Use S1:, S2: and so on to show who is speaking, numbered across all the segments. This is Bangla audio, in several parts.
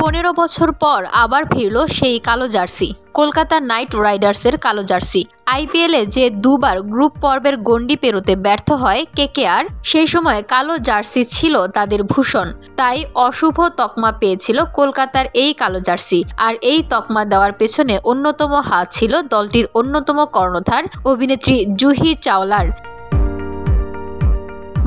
S1: 15 বছর পর আবার ফিরল সেই কালো জার্সি, কলকাতা নাইট রাইডার্সের কালো জার্সি। আইপিএলে যে দুবার গ্রুপ পর্বের গণ্ডি পেরোতে ব্যর্থ হয় কেকেআর, সেই সময় কালো জার্সি ছিল তাদের ভূষণ। তাই অশুভ তকমা পেয়েছিল কলকাতার এই কালো জার্সি। আর এই তকমা দেওয়ার পেছনে অন্যতম হাত ছিল দলটির অন্যতম কর্ণধার অভিনেত্রী জুহি চাওলার।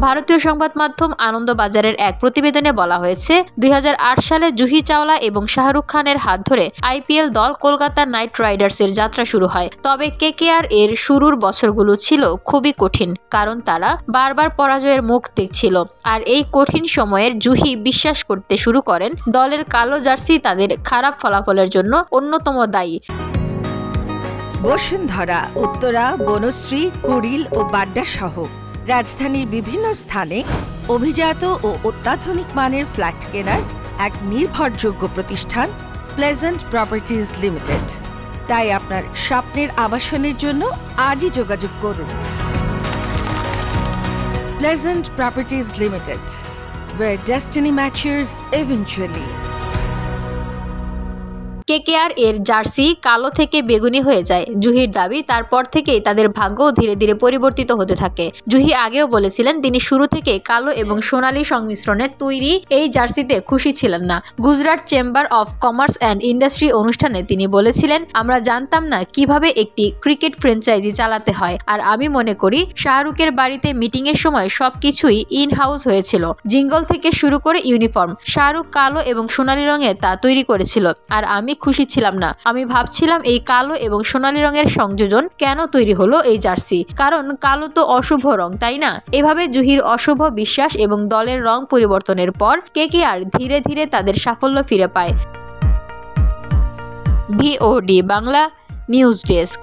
S1: ভারতীয় সংবাদ মাধ্যম আনন্দবাজারের এক প্রতিবেদনে বলা হয়েছে, 2008 সালে জুহি চাওলা এবং শাহরুখ খানের হাত ধরে আইপিএল দল কলকাতা নাইট রাইডার্সের যাত্রা শুরু হয়। তবে কেকেআর এর শুরুর বছরগুলো ছিল খুবই কঠিন, কারণ তারা বারবার পরাজয়ের মুখ দেখছিল। আর এই কঠিন সময়ের জুহি বিশ্বাস করতে শুরু করেন দলের কালো জার্সি তাদের খারাপ ফলাফলের জন্য অন্যতম দায়ী।
S2: বসুন্ধরা, উত্তরা, বনশ্রী, কুড়িল ও বাড্ডা সহ রাজধানীর বিভিন্ন স্থানে অভিজাত ও অত্যাধুনিক মানের ফ্ল্যাট কেনার এক নির্ভরযোগ্য প্রতিষ্ঠান প্লেজেন্ট প্রপার্টিজ লিমিটেড। তাই আপনার স্বপ্নের আবাসনের জন্য আজই যোগাযোগ করুন। Pleasant properties limited, where destiny matches eventually।
S1: KKR এর জার্সি কালো থেকে বেগুনি হয়ে যায়। জুহির দাবি, তারপর থেকেই তাদের ভাগ্য ধীরে ধীরে পরিবর্তিত হতে থাকে। জুহি আগেও বলেছিলেন তিনি শুরু থেকে কালো এবং সোনালী সংমিশ্রণে তৈরি এই জার্সিতে খুশি ছিলেন না। Gujarat chamber of commerce and industry অনুষ্ঠানে তিনি বলেছিলেন, আমরা জানতাম না কিভাবে একটি ক্রিকেট ফ্র্যাঞ্চাইজি চালাতে হয়। আর আমি মনে করি শাহরুখের বাড়িতে মিটিং এর সময় সবকিছুই ইন হাউস হয়েছিল, জিঙ্গল থেকে শুরু করে ইউনিফর্ম। শাহরুখ কালো এবং সোনালী রঙে তা তৈরি করেছিল, আর আমি খুশি ছিলাম না। আমি ভাবছিলাম এই কালো এবং সোনালী রঙের সংযোজন কেন তৈরি হলো এই জার্সি, কারণ কালো তো অশুভ রং, তাই না? এভাবে জুহির অশুভ বিশ্বাস এবং দলের রং পরিবর্তনের পর কেকেআর ধীরে ধীরে তাদের সাফল্য ফিরে পায়। VOD Bangla news desk.